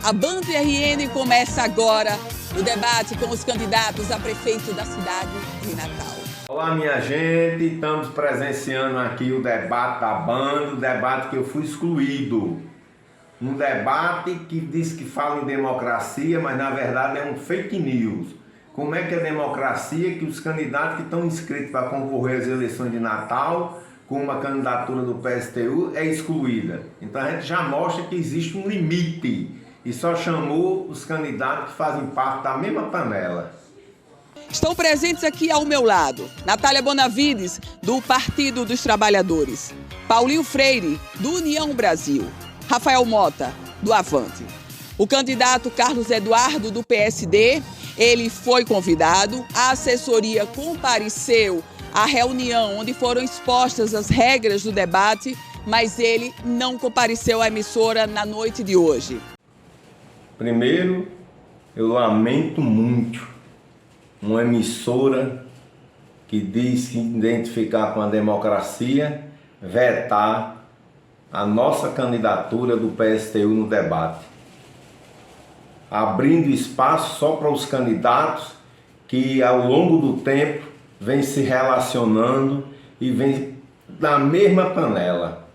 A Band RN começa agora o debate com os candidatos a prefeito da cidade de Natal. Olá, minha gente, estamos presenciando aqui o debate da Band, o debate que eu fui excluído. Um debate que diz que fala em democracia, mas na verdade é um fake news. Como é que é democracia que os candidatos que estão inscritos para concorrer às eleições de Natal, com uma candidatura do PSTU, é excluída? Então a gente já mostra que existe um limite e só chamou os candidatos que fazem parte da mesma panela. Estão presentes aqui ao meu lado Natália Bonavides, do Partido dos Trabalhadores, Paulinho Freire, do União Brasil, Rafael Mota, do Avante. O candidato Carlos Eduardo, do PSD, ele foi convidado, a assessoria compareceu à reunião onde foram expostas as regras do debate, mas ele não compareceu à emissora na noite de hoje. Primeiro, eu lamento muito uma emissora que diz se identificar com a democracia vetar a nossa candidatura do PSTU no debate, abrindo espaço só para os candidatos que ao longo do tempo vêm se relacionando e vêm da mesma panela.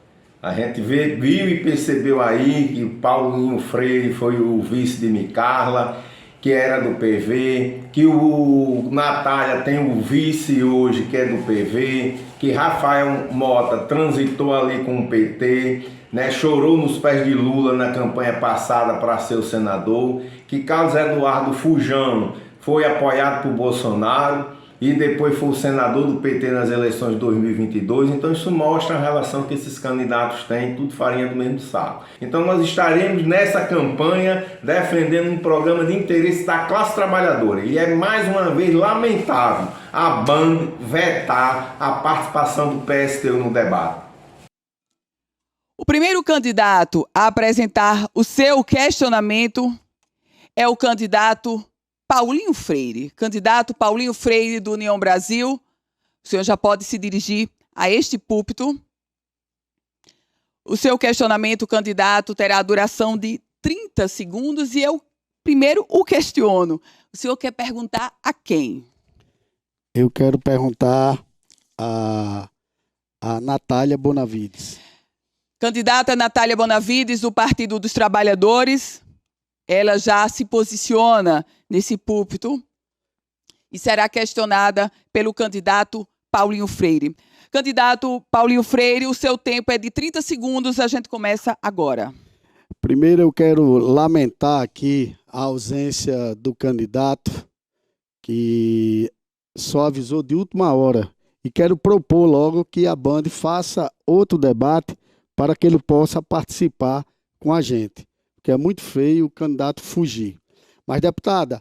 A gente viu e percebeu aí que o Paulinho Freire foi o vice de Micarla, que era do PV, que o Natália tem o vice hoje, que é do PV, que Rafael Mota transitou ali com o PT, né, chorou nos pés de Lula na campanha passada para ser o senador, que Carlos Eduardo Fujão foi apoiado por Bolsonaro e depois foi o senador do PT nas eleições de 2022, então isso mostra a relação que esses candidatos têm, tudo farinha do mesmo saco. Então nós estaremos nessa campanha defendendo um programa de interesse da classe trabalhadora, e é mais uma vez lamentável a Band vetar a participação do PSTU no debate. O primeiro candidato a apresentar o seu questionamento é o candidato Paulinho Freire. Candidato Paulinho Freire, do União Brasil, o senhor já pode se dirigir a este púlpito. O seu questionamento, candidato, terá a duração de 30 segundos e eu primeiro o questiono. O senhor quer perguntar a quem? Eu quero perguntar a Natália Bonavides. Candidata Natália Bonavides, do Partido dos Trabalhadores. Ela já se posiciona nesse púlpito e será questionada pelo candidato Paulinho Freire. Candidato Paulinho Freire, o seu tempo é de 30 segundos, a gente começa agora. Primeiro eu quero lamentar aqui a ausência do candidato, que só avisou de última hora, e quero propor logo que a Band faça outro debate para que ele possa participar com a gente, porque é muito feio o candidato fugir. Mas, deputada, o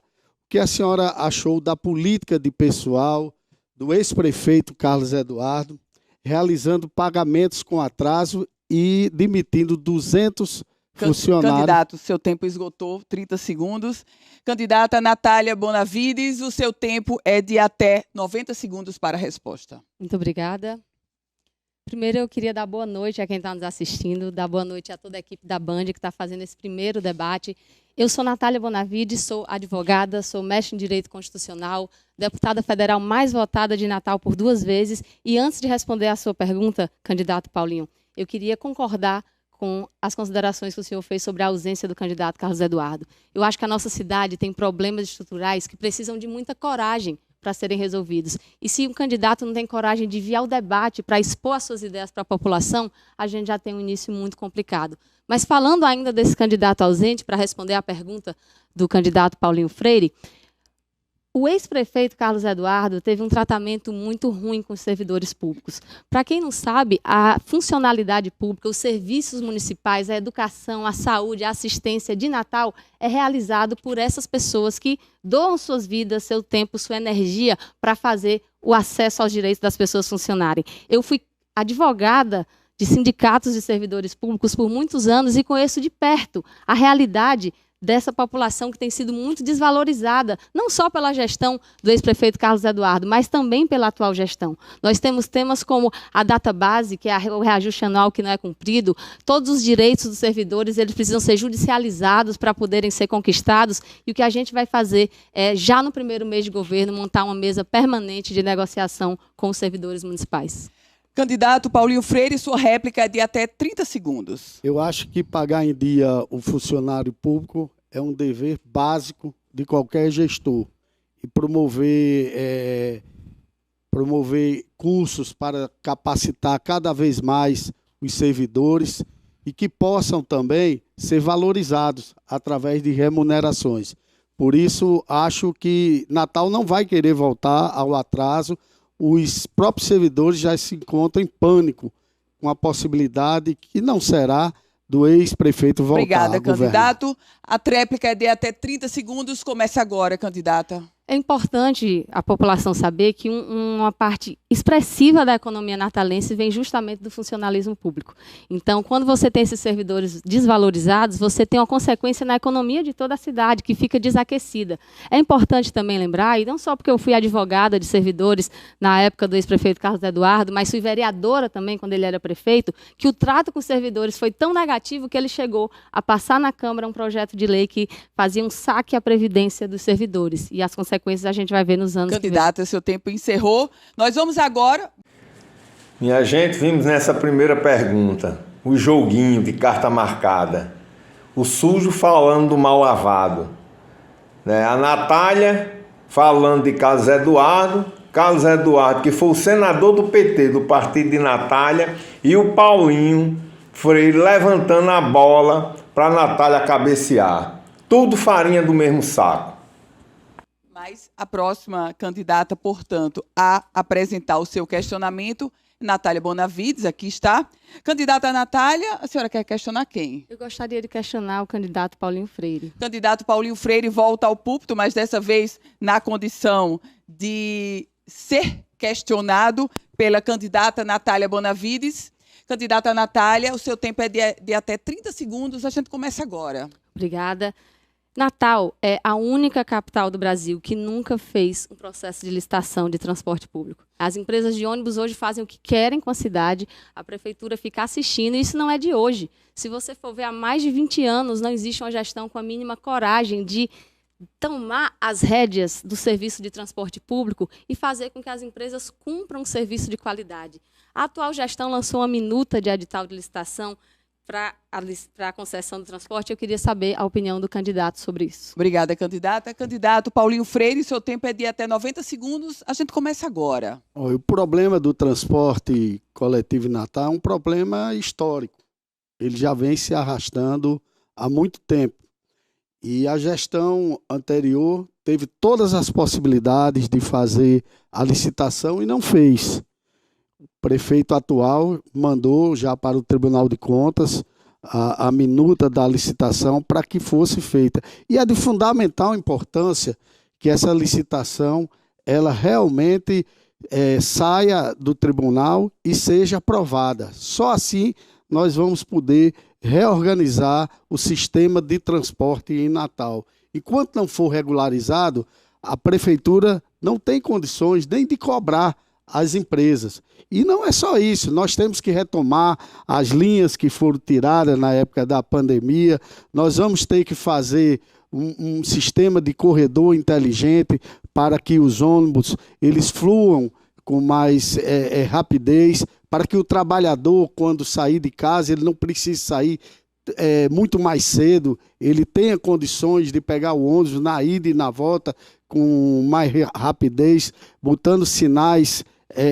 que a senhora achou da política de pessoal do ex-prefeito Carlos Eduardo, realizando pagamentos com atraso e demitindo 200 funcionários? Candidato, seu tempo esgotou, 30 segundos. Candidata Natália Bonavides, o seu tempo é de até 90 segundos para a resposta. Muito obrigada. Primeiro, eu queria dar boa noite a quem está nos assistindo, dar boa noite a toda a equipe da Band que está fazendo esse primeiro debate. Eu sou Natália Bonavides, sou advogada, sou mestre em Direito Constitucional, deputada federal mais votada de Natal por 2 vezes. E antes de responder a sua pergunta, candidato Paulinho, eu queria concordar com as considerações que o senhor fez sobre a ausência do candidato Carlos Eduardo. Eu acho que a nossa cidade tem problemas estruturais que precisam de muita coragem para serem resolvidos. E se um candidato não tem coragem de vir ao debate para expor as suas ideias para a população, a gente já tem um início muito complicado. Mas falando ainda desse candidato ausente, para responder à pergunta do candidato Paulinho Freire, o ex-prefeito Carlos Eduardo teve um tratamento muito ruim com os servidores públicos. Para quem não sabe, a funcionalidade pública, os serviços municipais, a educação, a saúde, a assistência de Natal é realizado por essas pessoas que doam suas vidas, seu tempo, sua energia para fazer o acesso aos direitos das pessoas funcionarem. Eu fui advogada de sindicatos de servidores públicos por muitos anos e conheço de perto a realidade dessa população que tem sido muito desvalorizada, não só pela gestão do ex-prefeito Carlos Eduardo, mas também pela atual gestão. Nós temos temas como a data base, que é o reajuste anual que não é cumprido, todos os direitos dos servidores eles precisam ser judicializados para poderem ser conquistados, e o que a gente vai fazer é, já no primeiro mês de governo, montar uma mesa permanente de negociação com os servidores municipais. Candidato Paulinho Freire, sua réplica é de até 30 segundos. Eu acho que pagar em dia o funcionário público é um dever básico de qualquer gestor. E promover cursos para capacitar cada vez mais os servidores e que possam também ser valorizados através de remunerações. Por isso, acho que Natal não vai querer voltar ao atraso. Os próprios servidores já se encontram em pânico com a possibilidade que não será do ex-prefeito voltar. Obrigada, candidato. A tréplica é de até 30 segundos. Começa agora, candidata. É importante a população saber que uma parte expressiva da economia natalense vem justamente do funcionalismo público. Então, quando você tem esses servidores desvalorizados, você tem uma consequência na economia de toda a cidade, que fica desaquecida. É importante também lembrar, e não só porque eu fui advogada de servidores na época do ex-prefeito Carlos Eduardo, mas fui vereadora também quando ele era prefeito, que o trato com os servidores foi tão negativo que ele chegou a passar na Câmara um projeto de lei que fazia um saque à previdência dos servidores. E as consequências a gente vai ver nos anos que vem. Candidata, seu tempo encerrou. Nós vamos agora... Minha gente, vimos nessa primeira pergunta o joguinho de carta marcada. O sujo falando do mal lavado. Né? A Natália falando de Carlos Eduardo que foi o senador do PT, do partido de Natália, e o Paulinho Freire levantando a bola para a Natália cabecear. Tudo farinha do mesmo saco. Mas a próxima candidata, portanto, a apresentar o seu questionamento, Natália Bonavides, aqui está. Candidata Natália, a senhora quer questionar quem? Eu gostaria de questionar o candidato Paulinho Freire. Candidato Paulinho Freire volta ao púlpito, mas dessa vez na condição de ser questionado pela candidata Natália Bonavides. Candidata Natália, o seu tempo é de até 30 segundos. A gente começa agora. Obrigada. Natal é a única capital do Brasil que nunca fez um processo de licitação de transporte público. As empresas de ônibus hoje fazem o que querem com a cidade, a prefeitura fica assistindo, e isso não é de hoje. Se você for ver, há mais de 20 anos não existe uma gestão com a mínima coragem de tomar as rédeas do serviço de transporte público e fazer com que as empresas cumpram um serviço de qualidade. A atual gestão lançou uma minuta de edital de licitação para a concessão do transporte. Eu queria saber a opinião do candidato sobre isso. Obrigada, candidata. Candidato Paulinho Freire, seu tempo é de até 90 segundos. A gente começa agora. O problema do transporte coletivo em Natal é um problema histórico. Ele já vem se arrastando há muito tempo. E a gestão anterior teve todas as possibilidades de fazer a licitação e não fez. O prefeito atual mandou já para o Tribunal de Contas a minuta da licitação para que fosse feita. E é de fundamental importância que essa licitação ela realmente saia do tribunal e seja aprovada. Só assim nós vamos poder reorganizar o sistema de transporte em Natal. Enquanto não for regularizado, a prefeitura não tem condições nem de cobrar as empresas. E não é só isso, nós temos que retomar as linhas que foram tiradas na época da pandemia, nós vamos ter que fazer um sistema de corredor inteligente para que os ônibus eles fluam com mais rapidez, para que o trabalhador, quando sair de casa, ele não precise sair muito mais cedo, ele tenha condições de pegar o ônibus na ida e na volta com mais rapidez, botando sinais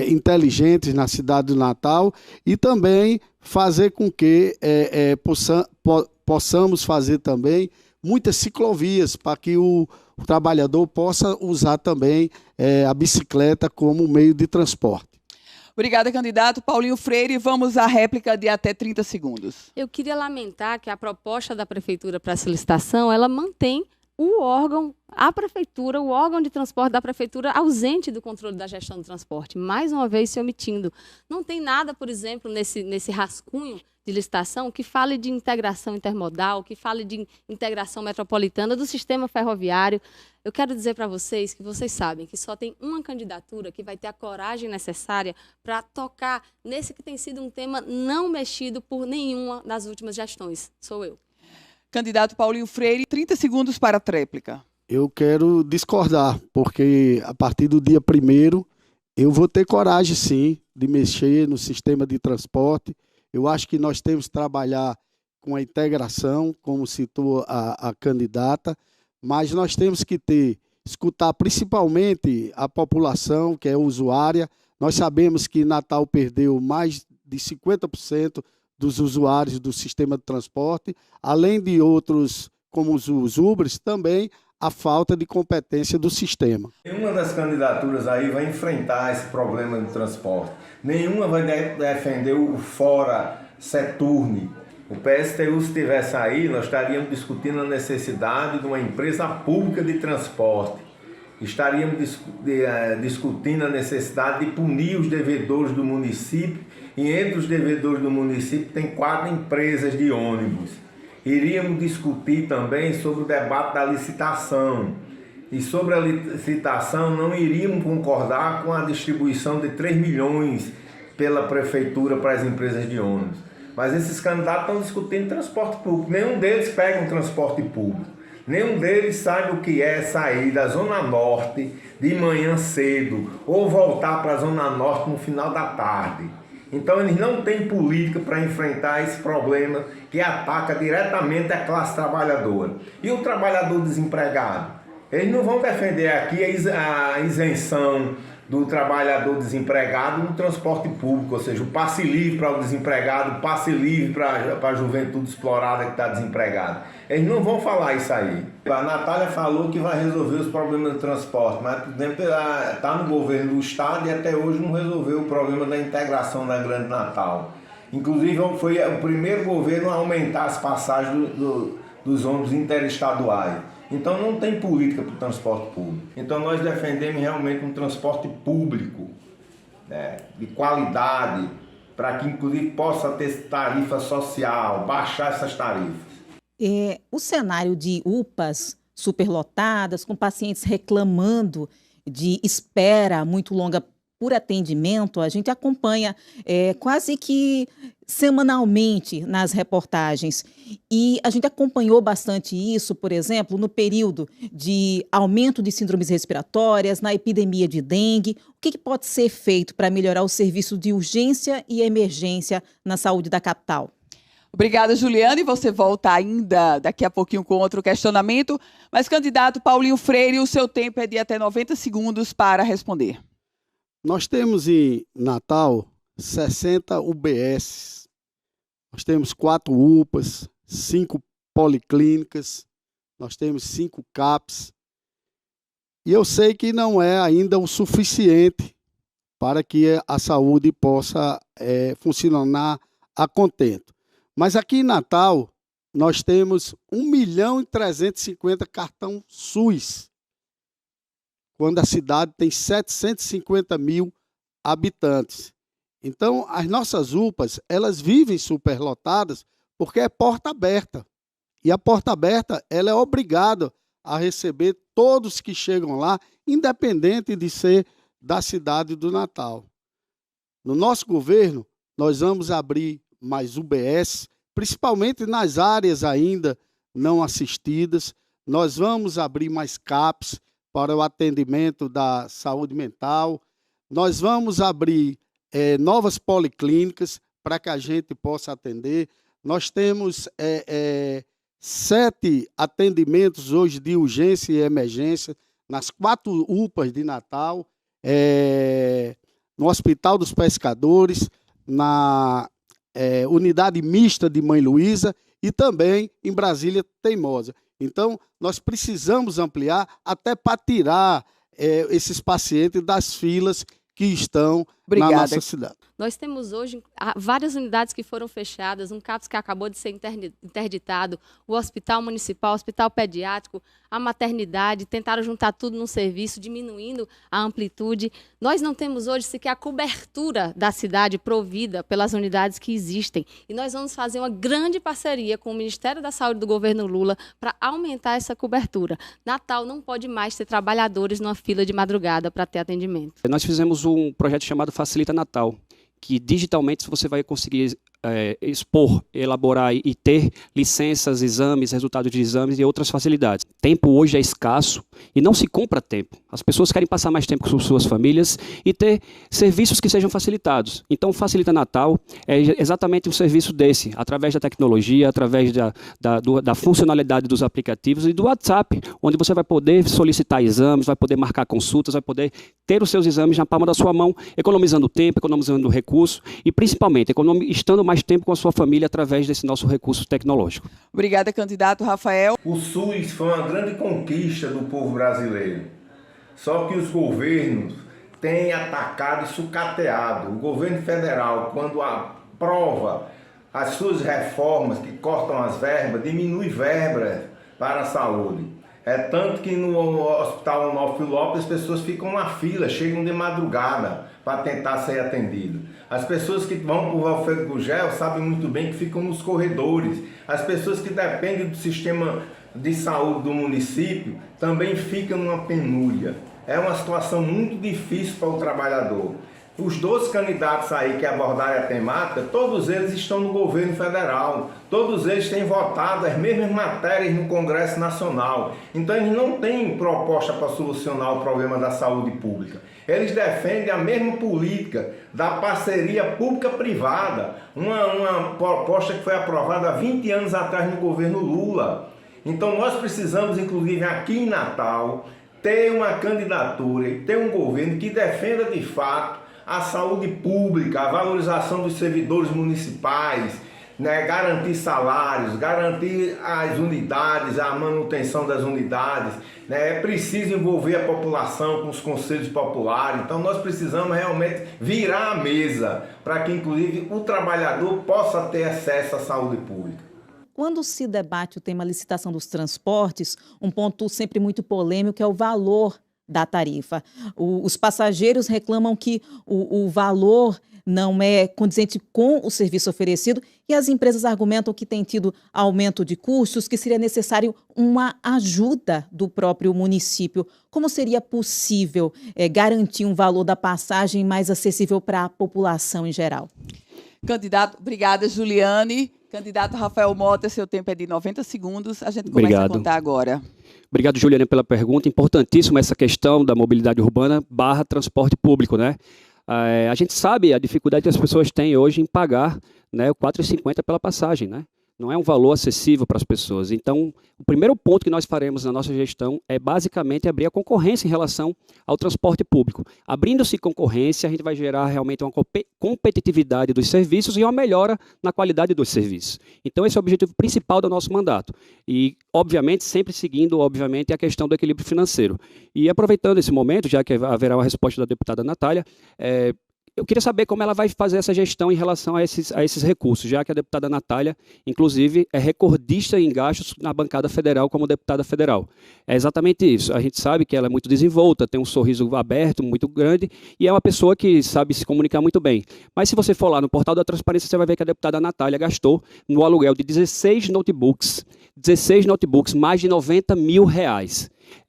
inteligentes na cidade do Natal, e também fazer com que possamos fazer também muitas ciclovias para que o trabalhador possa usar também a bicicleta como meio de transporte. Obrigada, candidato Paulinho Freire. Vamos à réplica de até 30 segundos. Eu queria lamentar que a proposta da prefeitura para essa licitação, ela mantém o órgão, a prefeitura, o órgão de transporte da prefeitura ausente do controle da gestão do transporte, mais uma vez se omitindo. Não tem nada, por exemplo, nesse rascunho de licitação que fale de integração intermodal, que fale de integração metropolitana do sistema ferroviário. Eu quero dizer para vocês que vocês sabem que só tem uma candidatura que vai ter a coragem necessária para tocar nesse que tem sido um tema não mexido por nenhuma das últimas gestões. Sou eu. Candidato Paulinho Freire, 30 segundos para a tréplica. Eu quero discordar, porque a partir do dia 1º eu vou ter coragem, sim, de mexer no sistema de transporte. Eu acho que nós temos que trabalhar com a integração, como citou a candidata, mas nós temos que escutar principalmente a população, que é usuária. Nós sabemos que Natal perdeu mais de 50% dos usuários do sistema de transporte, além de outros, como os Ubers, também a falta de competência do sistema. Nenhuma das candidaturas aí vai enfrentar esse problema de transporte. Nenhuma vai defender o fora Seturne. O PSTU, se tivesse aí, nós estaríamos discutindo a necessidade de uma empresa pública de transporte. Estaríamos discutindo a necessidade de punir os devedores do município, e entre os devedores do município tem 4 empresas de ônibus. Iríamos discutir também sobre o debate da licitação. E sobre a licitação não iríamos concordar com a distribuição de 3 milhões pela prefeitura para as empresas de ônibus. Mas esses candidatos estão discutindo transporte público. Nenhum deles pega um transporte público. Nenhum deles sabe o que é sair da Zona Norte de manhã cedo ou voltar para a Zona Norte no final da tarde. Então eles não têm política para enfrentar esse problema que ataca diretamente a classe trabalhadora. E o trabalhador desempregado? Eles não vão defender aqui a isenção do trabalhador desempregado no transporte público, ou seja, o passe livre para o desempregado, o passe livre para a juventude explorada que está desempregada. Eles não vão falar isso aí. A Natália falou que vai resolver os problemas do transporte, mas está no governo do estado e até hoje não resolveu o problema da integração da Grande Natal. Inclusive foi o primeiro governo a aumentar as passagens dos ônibus interestaduais. Então não tem política para o transporte público. Então nós defendemos realmente um transporte público, né, de qualidade, para que inclusive possa ter tarifa social, baixar essas tarifas. O cenário de UPAs superlotadas, com pacientes reclamando de espera muito longa por atendimento, a gente acompanha quase que semanalmente nas reportagens. E a gente acompanhou bastante isso, por exemplo, no período de aumento de síndromes respiratórias, na epidemia de dengue. O que pode ser feito para melhorar o serviço de urgência e emergência na saúde da capital? Obrigada, Juliana, e você volta ainda daqui a pouquinho com outro questionamento. Mas, candidato Paulinho Freire, o seu tempo é de até 90 segundos para responder. Nós temos em Natal 60 UBS, nós temos 4 UPAs, 5 policlínicas, nós temos 5 CAPs. E eu sei que não é ainda o suficiente para que a saúde possa funcionar a contento. Mas aqui em Natal, nós temos 1.350.000 cartão SUS, quando a cidade tem 750.000 habitantes. Então, as nossas UPAs, elas vivem superlotadas porque é porta aberta. E a porta aberta, ela é obrigada a receber todos que chegam lá, independente de ser da cidade do Natal. No nosso governo, nós vamos abrir mais UBS, principalmente nas áreas ainda não assistidas. Nós vamos abrir mais CAPs para o atendimento da saúde mental. Nós vamos abrir novas policlínicas para que a gente possa atender. Nós temos 7 atendimentos hoje de urgência e emergência nas 4 UPAs de Natal, no Hospital dos Pescadores, na Unidade Mista de Mãe Luísa e também em Brasília Teimosa. Então, nós precisamos ampliar até para tirar esses pacientes das filas que estão Obrigada. na nossa cidade. Nós temos hoje várias unidades que foram fechadas, um CAPS que acabou de ser interditado, o hospital municipal, o hospital pediátrico, a maternidade, tentaram juntar tudo num serviço, diminuindo a amplitude. Nós não temos hoje sequer a cobertura da cidade provida pelas unidades que existem. E nós vamos fazer uma grande parceria com o Ministério da Saúde do governo Lula para aumentar essa cobertura. Natal não pode mais ter trabalhadores numa fila de madrugada para ter atendimento. Nós fizemos um projeto chamado Facilita Natal, que digitalmente você vai conseguir expor, elaborar e ter licenças, exames, resultados de exames e outras facilidades. Tempo hoje é escasso e não se compra tempo. As pessoas querem passar mais tempo com suas famílias e ter serviços que sejam facilitados. Então, o Facilita Natal é exatamente um serviço desse, através da tecnologia, através da funcionalidade dos aplicativos e do WhatsApp, onde você vai poder solicitar exames, vai poder marcar consultas, vai poder ter os seus exames na palma da sua mão, economizando tempo, economizando recurso e, principalmente, estando mais tempo com a sua família através desse nosso recurso tecnológico. Obrigada, candidato Rafael. O SUS foi uma grande conquista do povo brasileiro. Só que os governos têm atacado e sucateado. O governo federal, quando aprova as suas reformas que cortam as verbas, diminui verbas para a saúde. É tanto que no Hospital Onofre Lopes as pessoas ficam na fila, chegam de madrugada para tentar ser atendido. As pessoas que vão para o Valfredo Gugel sabem muito bem que ficam nos corredores. As pessoas que dependem do sistema de saúde do município também ficam numa penúria. É uma situação muito difícil para o trabalhador. Os 12 candidatos aí que abordaram a temática, todos eles estão no governo federal. Todos eles têm votado as mesmas matérias no Congresso Nacional. Então eles não têm proposta para solucionar o problema da saúde pública. Eles defendem a mesma política da parceria pública-privada, uma proposta que foi aprovada há 20 anos atrás no governo Lula. Então nós precisamos, inclusive aqui em Natal, ter uma candidatura e ter um governo que defenda de fato a saúde pública, a valorização dos servidores municipais, né, garantir salários, garantir as unidades, a manutenção das unidades, né, é preciso envolver a população com os conselhos populares. Então nós precisamos realmente virar a mesa para que inclusive o trabalhador possa ter acesso à saúde pública. Quando se debate o tema licitação dos transportes, um ponto sempre muito polêmico é o valor da tarifa. Os passageiros reclamam que o valor não é condizente com o serviço oferecido e as empresas argumentam que tem tido aumento de custos, que seria necessário uma ajuda do próprio município. Como seria possível garantir um valor da passagem mais acessível para a população em geral? Candidato, obrigada, Juliane. Candidato Rafael Mota, seu tempo é de 90 segundos. A gente começa a contar agora. Obrigado, Juliane, pela pergunta. Importantíssima essa questão da mobilidade urbana / transporte público, né? A gente sabe a dificuldade que as pessoas têm hoje em pagar, né, o R$ 4,50 pela passagem, né? Não é um valor acessível para as pessoas. Então, o primeiro ponto que nós faremos na nossa gestão é basicamente abrir a concorrência em relação ao transporte público. Abrindo-se concorrência, a gente vai gerar realmente uma competitividade dos serviços e uma melhora na qualidade dos serviços. Então, esse é o objetivo principal do nosso mandato. E, obviamente, sempre seguindo, obviamente, a questão do equilíbrio financeiro. E aproveitando esse momento, já que haverá uma resposta da deputada Natália, eu queria saber como ela vai fazer essa gestão em relação a esses recursos, já que a deputada Natália, inclusive, é recordista em gastos na bancada federal como deputada federal. É exatamente isso. A gente sabe que ela é muito desenvolta, tem um sorriso aberto, muito grande, e é uma pessoa que sabe se comunicar muito bem. Mas se você for lá no portal da transparência, você vai ver que a deputada Natália gastou no aluguel de 16 notebooks, mais de R$90 mil.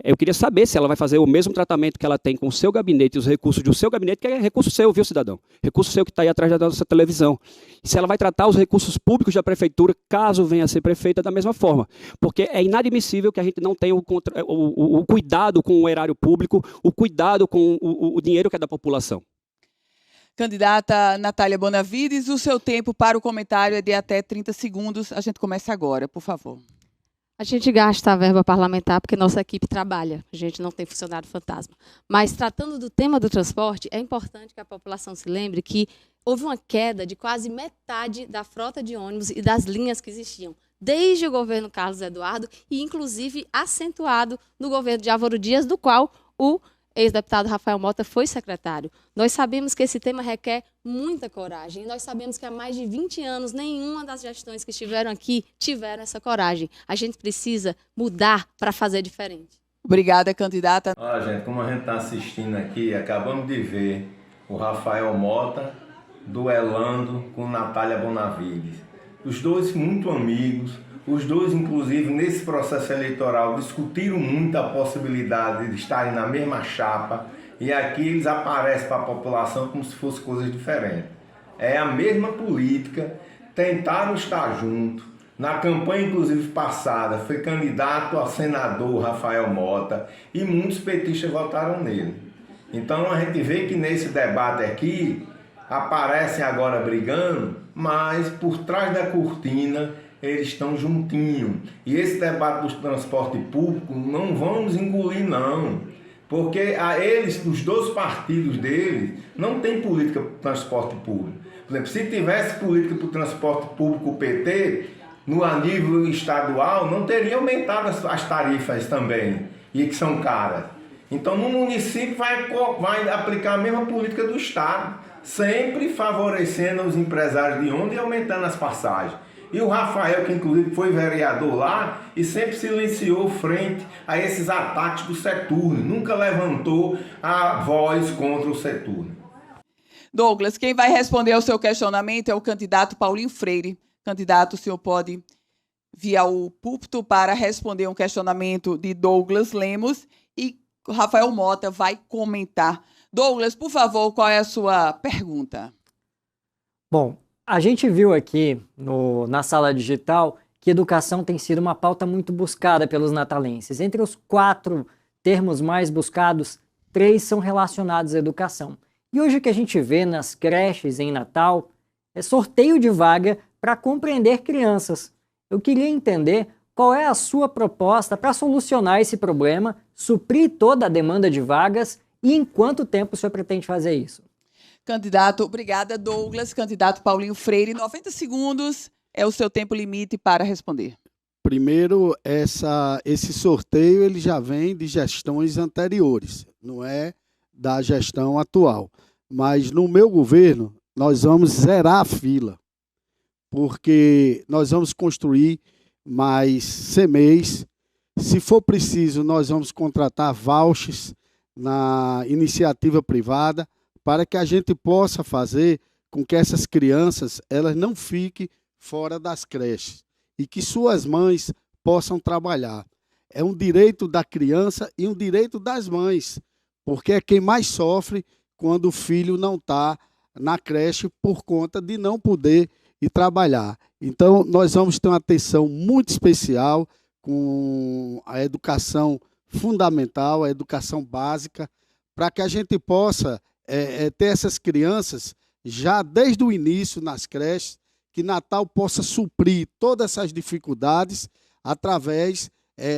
Eu queria saber se ela vai fazer o mesmo tratamento que ela tem com o seu gabinete e os recursos do seu gabinete, que é recurso seu, viu, cidadão? Recurso seu que está aí atrás da nossa televisão. E se ela vai tratar os recursos públicos da prefeitura, caso venha a ser prefeita, da mesma forma. Porque é inadmissível que a gente não tenha o cuidado com o erário público, o cuidado com o dinheiro que é da população. Candidata Natália Bonavides, o seu tempo para o comentário é de até 30 segundos. A gente começa agora, por favor. A gente gasta a verba parlamentar porque nossa equipe trabalha, a gente não tem funcionário fantasma. Mas, tratando do tema do transporte, é importante que a população se lembre que houve uma queda de quase metade da frota de ônibus e das linhas que existiam, desde o governo Carlos Eduardo e, inclusive, acentuado no governo de Álvaro Dias, do qual o ex-deputado Rafael Mota foi secretário. Nós sabemos que esse tema requer muita coragem. Nós sabemos que há mais de 20 anos, nenhuma das gestões que estiveram aqui tiveram essa coragem. A gente precisa mudar para fazer diferente. Obrigada, candidata. Olha, gente, como a gente está assistindo aqui, acabamos de ver o Rafael Mota duelando com Natália Bonavides. Os dois muito amigos, os dois, inclusive, nesse processo eleitoral, discutiram muito a possibilidade de estarem na mesma chapa, e aqui eles aparecem para a população como se fossem coisas diferentes. É a mesma política, tentaram estar juntos. Na campanha, inclusive, passada, foi candidato a senador Rafael Mota, e muitos petistas votaram nele. Então a gente vê que nesse debate aqui, aparecem agora brigando, mas por trás da cortina eles estão juntinhos. E esse debate do transporte público não vamos engolir, não. Porque a eles, os dois partidos deles, não tem política para o transporte público. Por exemplo, se tivesse política para o transporte público, o PT, no nível estadual, não teria aumentado as tarifas também, e que são caras. Então, no município vai aplicar a mesma política do Estado, sempre favorecendo os empresários de ônibus e aumentando as passagens. E o Rafael, que inclusive foi vereador lá, e sempre silenciou frente a esses ataques do Seturno, nunca levantou a voz contra o Seturno. Douglas, quem vai responder ao seu questionamento é o candidato Paulinho Freire. Candidato, o senhor pode vir ao púlpito para responder um questionamento de Douglas Lemos e o Rafael Mota vai comentar. Douglas, por favor, qual é a sua pergunta? Bom, a gente viu aqui na sala digital que educação tem sido uma pauta muito buscada pelos natalenses. Entre os 4 termos mais buscados, 3 são relacionados à educação. E hoje o que a gente vê nas creches em Natal é sorteio de vaga para compreender crianças. Eu queria entender qual é a sua proposta para solucionar esse problema, suprir toda a demanda de vagas e em quanto tempo o senhor pretende fazer isso? Candidato, obrigada, Douglas. Candidato Paulinho Freire, 90 segundos é o seu tempo limite para responder. Primeiro, esse sorteio ele já vem de gestões anteriores, não é da gestão atual. Mas no meu governo, nós vamos zerar a fila, porque nós vamos construir mais CMEs. Se for preciso, nós vamos contratar vouchers na iniciativa privada para que a gente possa fazer com que essas crianças elas não fiquem fora das creches e que suas mães possam trabalhar. É um direito da criança e um direito das mães, porque é quem mais sofre quando o filho não está na creche por conta de não poder ir trabalhar. Então, nós vamos ter uma atenção muito especial com a educação fundamental, a educação básica, para que a gente possa ter essas crianças já desde o início nas creches, que Natal possa suprir todas essas dificuldades através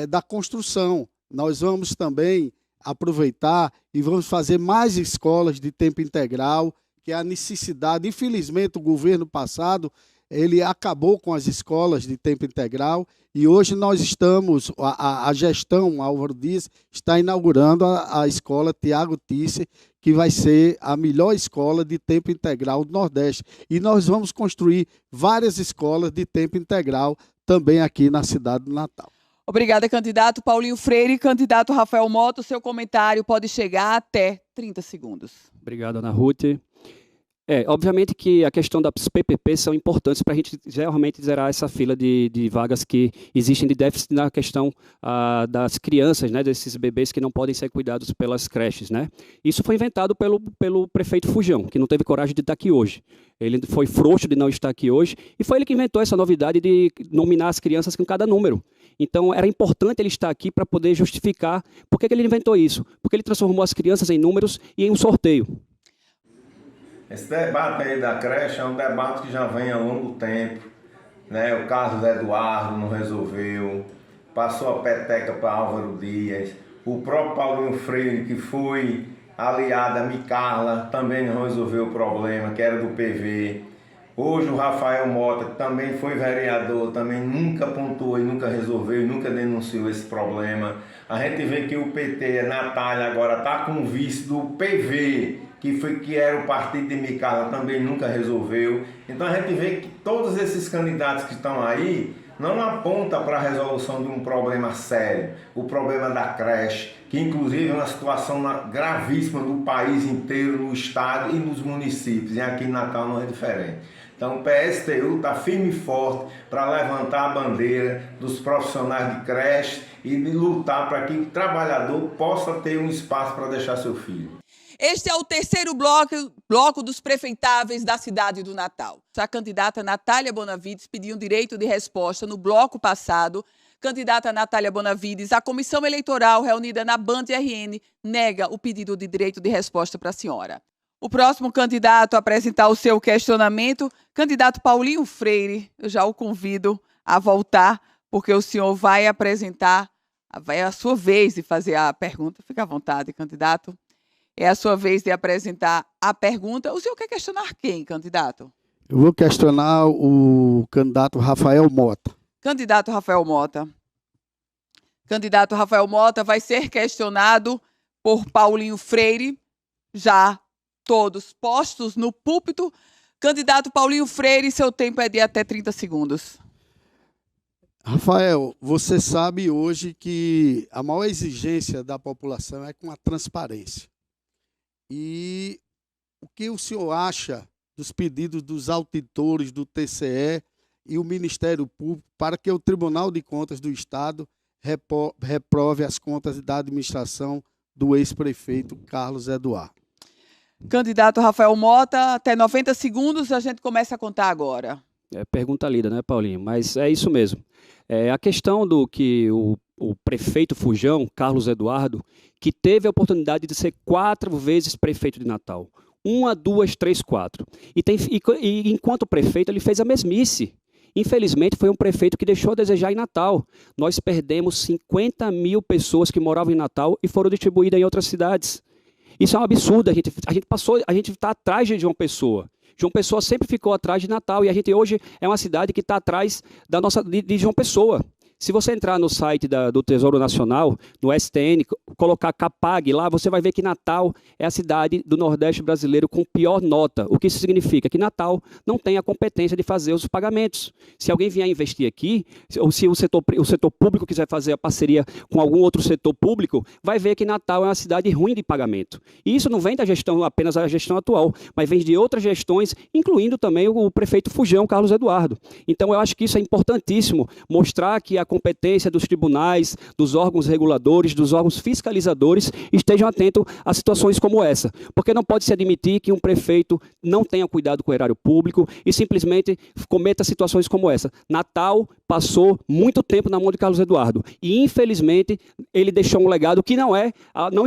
da construção. Nós vamos também aproveitar e vamos fazer mais escolas de tempo integral, que é a necessidade. Infelizmente, o governo passado ele acabou com as escolas de tempo integral e hoje nós estamos, a gestão Álvaro Dias está inaugurando a escola Tiago Tisse, que vai ser a melhor escola de tempo integral do Nordeste. E nós vamos construir várias escolas de tempo integral também aqui na cidade do Natal. Obrigada, candidato Paulinho Freire. Candidato Rafael Mota, o seu comentário pode chegar até 30 segundos. Obrigado, Ana Ruth. Obviamente que a questão das PPP são importantes para a gente realmente zerar essa fila de vagas que existem de déficit na questão das crianças, né, desses bebês que não podem ser cuidados pelas creches, né? Isso foi inventado pelo prefeito Fujão, que não teve coragem de estar aqui hoje. Ele foi frouxo de não estar aqui hoje e foi ele que inventou essa novidade de nominar as crianças com cada número. Então, era importante ele estar aqui para poder justificar por que ele inventou isso. Porque ele transformou as crianças em números e em um sorteio. Esse debate aí da creche é um debate que já vem há longo tempo, né? O Carlos Eduardo não resolveu, passou a peteca para Álvaro Dias, o próprio Paulinho Freire, que foi aliado a Micarla, também não resolveu o problema, que era do PV. Hoje o Rafael Mota, que também foi vereador, também nunca pontuou e nunca resolveu e nunca denunciou esse problema. A gente vê que o PT, a Natália, agora está com o vice do PV, que era o partido de Micala, também nunca resolveu. Então a gente vê que todos esses candidatos que estão aí não apontam para a resolução de um problema sério, o problema da creche, que inclusive é uma situação gravíssima no país inteiro, no estado e nos municípios, e aqui em Natal não é diferente. Então o PSTU está firme e forte para levantar a bandeira dos profissionais de creche e de lutar para que o trabalhador possa ter um espaço para deixar seu filho. Este é o terceiro bloco dos prefeitáveis da cidade do Natal. A candidata Natália Bonavides pediu um direito de resposta no bloco passado. Candidata Natália Bonavides, a comissão eleitoral reunida na Band RN nega o pedido de direito de resposta para a senhora. O próximo candidato a apresentar o seu questionamento, candidato Paulinho Freire, eu já o convido a voltar, porque o senhor vai apresentar, vai a sua vez de fazer a pergunta. Fica à vontade, candidato. É a sua vez de apresentar a pergunta. O senhor quer questionar quem, candidato? Eu vou questionar o candidato Rafael Mota. Candidato Rafael Mota. Candidato Rafael Mota vai ser questionado por Paulinho Freire, já todos postos no púlpito. Candidato Paulinho Freire, seu tempo é de até 30 segundos. Rafael, você sabe hoje que a maior exigência da população é com a transparência. E o que o senhor acha dos pedidos dos auditores do TCE e o Ministério Público para que o Tribunal de Contas do Estado reprove as contas da administração do ex-prefeito Carlos Eduardo? Candidato Rafael Mota, até 90 segundos, a gente começa a contar agora. É pergunta lida, né, Paulinho? Mas é isso mesmo. A questão do que o prefeito Fujão, Carlos Eduardo, que teve a oportunidade de ser 4 vezes prefeito de Natal. 1, 2, 3, 4. E enquanto prefeito, ele fez a mesmice. Infelizmente, foi um prefeito que deixou a desejar em Natal. Nós perdemos 50 mil pessoas que moravam em Natal e foram distribuídas em outras cidades. Isso é um absurdo. A gente está atrás de João Pessoa. João Pessoa sempre ficou atrás de Natal e a gente hoje é uma cidade que está atrás de João Pessoa. Se você entrar no site do Tesouro Nacional, no STN, colocar CAPAG lá, você vai ver que Natal é a cidade do Nordeste brasileiro com pior nota. O que isso significa? Que Natal não tem a competência de fazer os pagamentos. Se alguém vier investir aqui, ou se o setor público quiser fazer a parceria com algum outro setor público, vai ver que Natal é uma cidade ruim de pagamento. E isso não vem da gestão, apenas da gestão atual, mas vem de outras gestões, incluindo também o prefeito Fujão, Carlos Eduardo. Então eu acho que isso é importantíssimo, mostrar que a competência dos tribunais, dos órgãos reguladores, dos órgãos fiscalizadores estejam atentos a situações como essa. Porque não pode se admitir que um prefeito não tenha cuidado com o erário público e simplesmente cometa situações como essa. Natal passou muito tempo na mão de Carlos Eduardo e, infelizmente, ele deixou um legado que não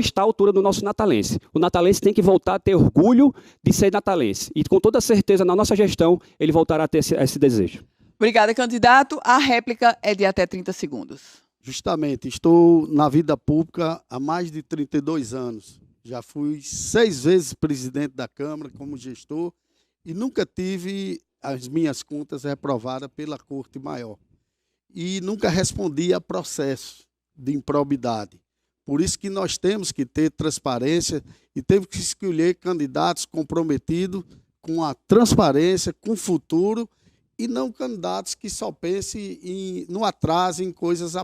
está à altura do nosso natalense. O natalense tem que voltar a ter orgulho de ser natalense. E, com toda certeza, na nossa gestão, ele voltará a ter esse desejo. Obrigada, candidato. A réplica é de até 30 segundos. Justamente, estou na vida pública há mais de 32 anos. Já fui 6 vezes presidente da Câmara como gestor e nunca tive as minhas contas reprovadas pela Corte Maior. E nunca respondi a processo de improbidade. Por isso que nós temos que ter transparência e temos que escolher candidatos comprometidos com a transparência, com o futuro, e não candidatos que só pensem no atraso, em coisas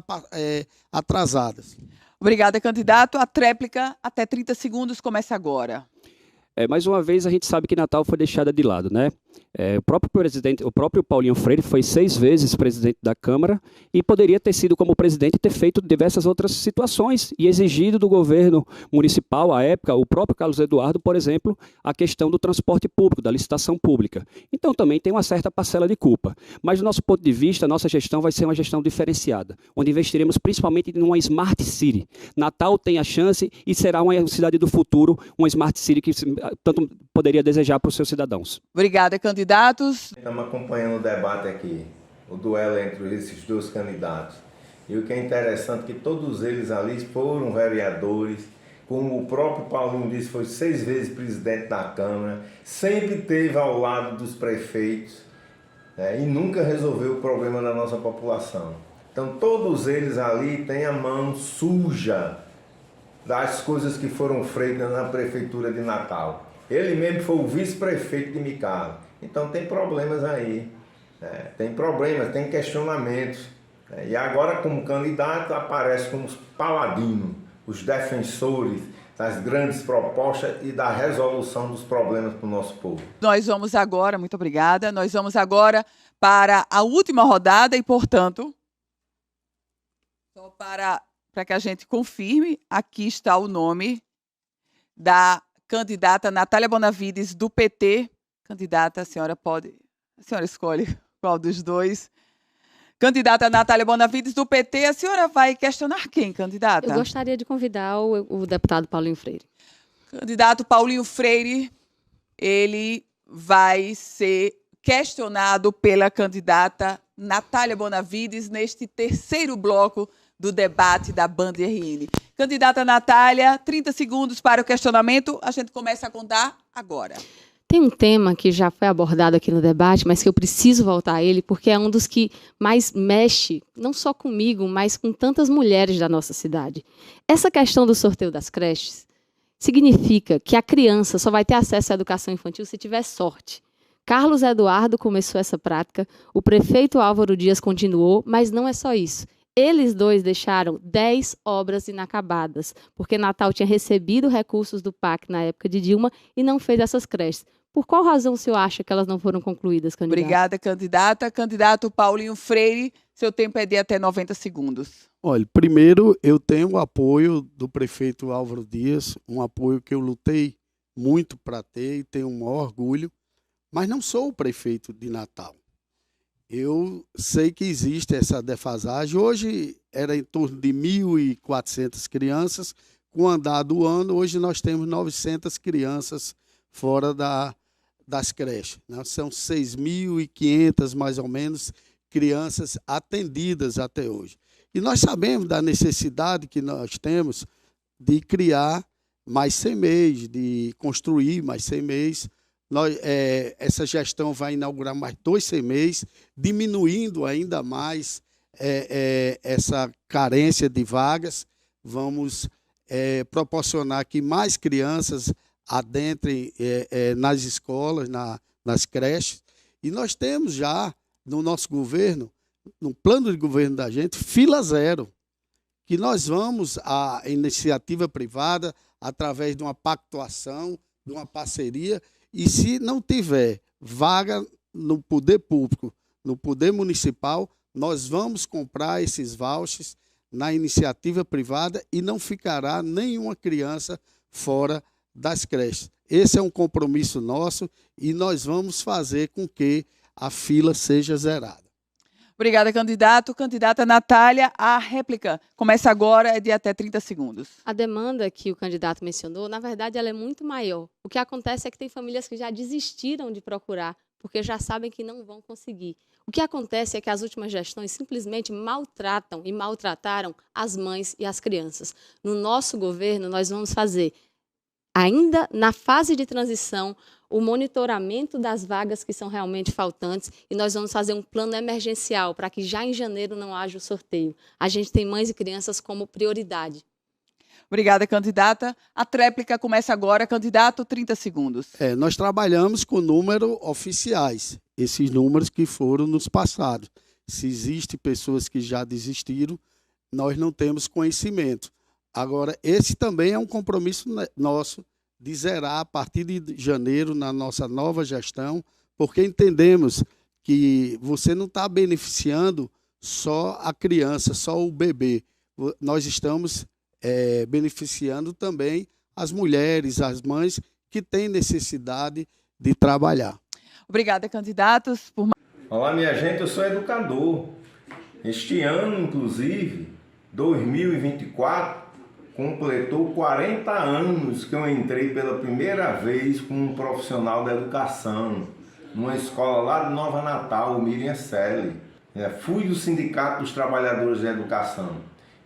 atrasadas. Obrigada, candidato. A tréplica, até 30 segundos, começa agora. Mais uma vez, a gente sabe que Natal foi deixada de lado, né? O próprio Paulinho Freire foi 6 vezes presidente da Câmara e poderia ter sido como presidente e ter feito diversas outras situações e exigido do governo municipal, à época, o próprio Carlos Eduardo, por exemplo, a questão do transporte público, da licitação pública. Então também tem uma certa parcela de culpa. Mas do nosso ponto de vista, a nossa gestão vai ser uma gestão diferenciada, onde investiremos principalmente numa Smart City. Natal tem a chance e será uma cidade do futuro, uma Smart City que tanto poderia desejar para os seus cidadãos. Obrigada, candidatos. Estamos acompanhando o debate aqui, o duelo entre esses 2 candidatos. E o que é interessante é que todos eles ali foram vereadores, como o próprio Paulinho disse, foi 6 vezes presidente da Câmara, sempre esteve ao lado dos prefeitos, né, e nunca resolveu o problema da nossa população. Então todos eles ali têm a mão suja das coisas que foram feitas na Prefeitura de Natal. Ele mesmo foi o vice-prefeito de Micado. Então tem problemas aí, né, tem problemas, tem questionamentos. Né, e agora como candidato aparece como os paladinos, os defensores das grandes propostas e da resolução dos problemas para o nosso povo. Nós vamos agora, muito obrigada, nós vamos agora para a última rodada e, portanto, só para que a gente confirme, aqui está o nome da candidata Natália Bonavides, do PT. Candidata, a senhora escolhe qual dos dois. Candidata Natália Bonavides, do PT, a senhora vai questionar quem, candidata? Eu gostaria de convidar o deputado Paulinho Freire. Candidato Paulinho Freire, ele vai ser questionado pela candidata Natália Bonavides neste terceiro bloco do debate da Band RN. Candidata Natália, 30 segundos para o questionamento. A gente começa a contar agora. Tem um tema que já foi abordado aqui no debate, mas que eu preciso voltar a ele, porque é um dos que mais mexe, não só comigo, mas com tantas mulheres da nossa cidade. Essa questão do sorteio das creches significa que a criança só vai ter acesso à educação infantil se tiver sorte. Carlos Eduardo começou essa prática, o prefeito Álvaro Dias continuou, mas não é só isso. Eles dois deixaram 10 obras inacabadas, porque Natal tinha recebido recursos do PAC na época de Dilma e não fez essas creches. Por qual razão o senhor acha que elas não foram concluídas, candidato? Obrigada, candidata. Candidato Paulinho Freire, seu tempo é de até 90 segundos. Olha, primeiro eu tenho o apoio do prefeito Álvaro Dias, um apoio que eu lutei muito para ter e tenho um maior orgulho, mas não sou o prefeito de Natal. Eu sei que existe essa defasagem. Hoje era em torno de 1.400 crianças. Com o andar do ano, hoje nós temos 900 crianças fora das creches. Né? São 6.500, mais ou menos, crianças atendidas até hoje. E nós sabemos da necessidade que nós temos de criar mais CMEs, de construir mais CMEs. Essa gestão vai inaugurar mais 2 CMEs, diminuindo ainda mais essa carência de vagas. Vamos proporcionar que mais crianças adentrem nas escolas, nas creches. E nós temos já, no nosso governo, no plano de governo da gente, fila zero, que nós vamos, a iniciativa privada, através de uma pactuação, de uma parceria, e se não tiver vaga no poder público, no poder municipal, nós vamos comprar esses vouchers na iniciativa privada e não ficará nenhuma criança fora das creches. Esse é um compromisso nosso e nós vamos fazer com que a fila seja zerada. Obrigada, candidato. Candidata Natália, a réplica começa agora, é de até 30 segundos. A demanda que o candidato mencionou, na verdade, ela é muito maior. O que acontece é que tem famílias que já desistiram de procurar, porque já sabem que não vão conseguir. O que acontece é que as últimas gestões simplesmente maltratam e maltrataram as mães e as crianças. No nosso governo, nós vamos fazer, ainda na fase de transição, o monitoramento das vagas que são realmente faltantes e nós vamos fazer um plano emergencial para que já em janeiro não haja o sorteio. A gente tem mães e crianças como prioridade. Obrigada, candidata. A tréplica começa agora. Candidato, 30 segundos. Nós trabalhamos com números oficiais, esses números que foram nos passados. Se existem pessoas que já desistiram, nós não temos conhecimento. Agora, esse também é um compromisso nosso, de zerar a partir de janeiro na nossa nova gestão, porque entendemos que você não está beneficiando só a criança, só o bebê. Nós estamos beneficiando também as mulheres, as mães que têm necessidade de trabalhar. Obrigada, candidatos. Olá, minha gente, eu sou educador. Este ano, inclusive, 2024, completou 40 anos que eu entrei pela primeira vez como um profissional da educação, numa escola lá de Nova Natal, Miriam Selle. Fui do Sindicato dos Trabalhadores da Educação.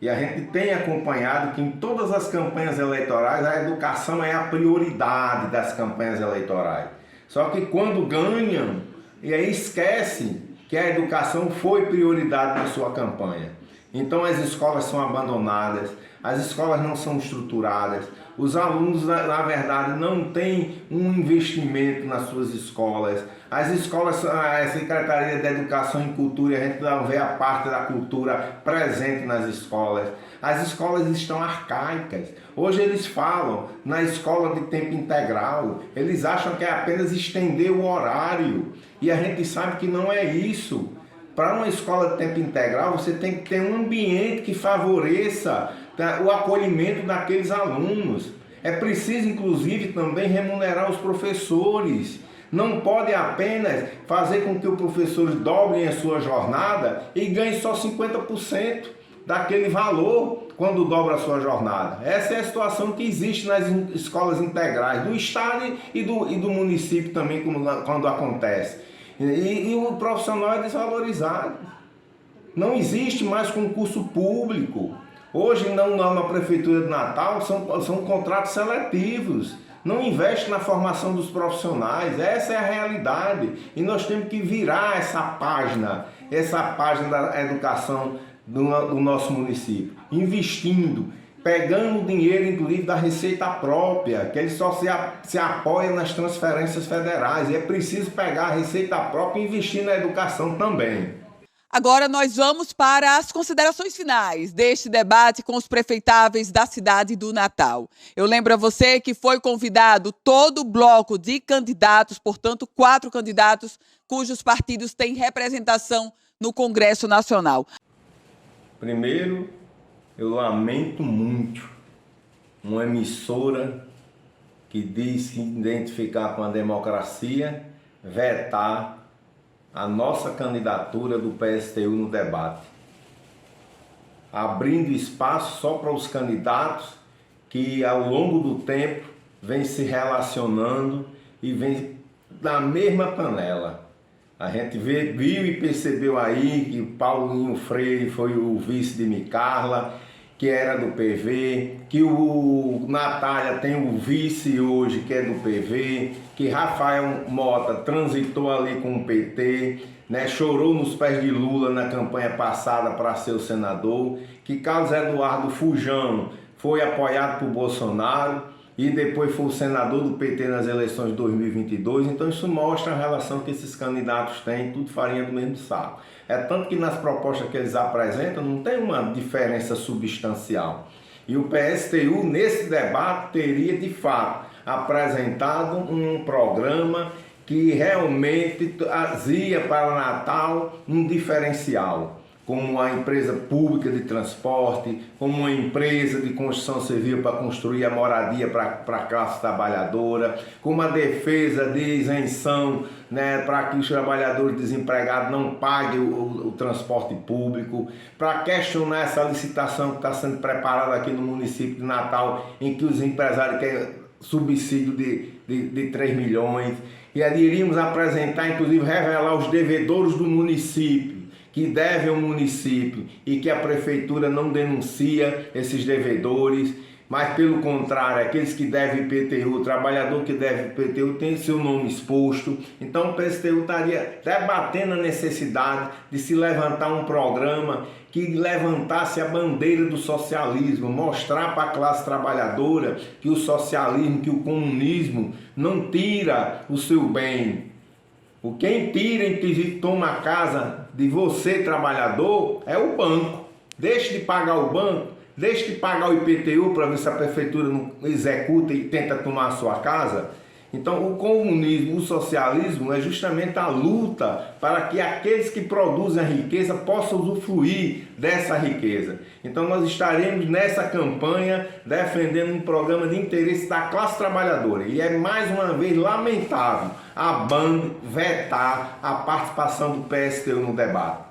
E a gente tem acompanhado que em todas as campanhas eleitorais a educação é a prioridade das campanhas eleitorais. Só que quando ganham, e aí esquecem que a educação foi prioridade na sua campanha. Então as escolas são abandonadas, as escolas não são estruturadas, os alunos, na verdade, não têm um investimento nas suas escolas. As escolas, a Secretaria de Educação e Cultura, a gente não vê a parte da cultura presente nas escolas. As escolas estão arcaicas. Hoje eles falam na escola de tempo integral, eles acham que é apenas estender o horário. E a gente sabe que não é isso. Para uma escola de tempo integral, você tem que ter um ambiente que favoreça o acolhimento daqueles alunos. É preciso, inclusive, também remunerar os professores. Não pode apenas fazer com que os professores dobrem a sua jornada e ganhem só 50% daquele valor quando dobra a sua jornada. Essa é a situação que existe nas escolas integrais do Estado e do município também, quando acontece. E o profissional é desvalorizado. Não existe mais concurso público. Hoje, na Prefeitura de Natal, são contratos seletivos. Não investe na formação dos profissionais. Essa é a realidade. E nós temos que virar essa página da educação do nosso município. Investindo, pegando o dinheiro, inclusive, da receita própria, que ele só se apoia nas transferências federais. E é preciso pegar a receita própria e investir na educação também. Agora nós vamos para as considerações finais deste debate com os prefeitáveis da cidade do Natal. Eu lembro a você que foi convidado todo o bloco de candidatos, portanto, 4 candidatos cujos partidos têm representação no Congresso Nacional. Primeiro, eu lamento muito uma emissora que diz se identificar com a democracia, vetar a nossa candidatura do PSTU no debate, abrindo espaço só para os candidatos que ao longo do tempo vêm se relacionando e vêm da mesma panela. A gente viu e percebeu aí que o Paulinho Freire foi o vice de Micarla, que era do PV, que o Natália tem o vice hoje, que é do PV, que Rafael Mota transitou ali com o PT, né, chorou nos pés de Lula na campanha passada para ser o senador, que Carlos Eduardo Fujão foi apoiado por Bolsonaro e depois foi o senador do PT nas eleições de 2022. Então isso mostra a relação que esses candidatos têm, tudo farinha do mesmo saco. É tanto que nas propostas que eles apresentam não tem uma diferença substancial. E o PSTU, nesse debate, teria de fato apresentado um programa que realmente trazia para Natal um diferencial, como a empresa pública de transporte, como uma empresa de construção civil para construir a moradia para a classe trabalhadora, como a defesa de isenção, né, para que os trabalhadores desempregados não paguem o transporte público, para questionar essa licitação que está sendo preparada aqui no município de Natal, em que os empresários querem subsídio de 3 milhões, e ali iríamos apresentar, inclusive revelar os devedores do município, que devem ao município e que a prefeitura não denuncia esses devedores, mas pelo contrário, aqueles que devem IPTU, o trabalhador que deve IPTU tem seu nome exposto. Então o PSTU estaria debatendo a necessidade de se levantar um programa que levantasse a bandeira do socialismo, mostrar para a classe trabalhadora que o socialismo, que o comunismo não tira o seu bem. Quem tira, inclusive, toma a casa de você, trabalhador, é o banco. Deixe de pagar o banco, deixe de pagar o IPTU para ver se a prefeitura não executa e tenta tomar a sua casa. Então, o comunismo, o socialismo é justamente a luta para que aqueles que produzem a riqueza possam usufruir dessa riqueza. Então, nós estaremos nessa campanha defendendo um programa de interesse da classe trabalhadora. E é mais uma vez lamentável a Band vetar a participação do PSTU no debate.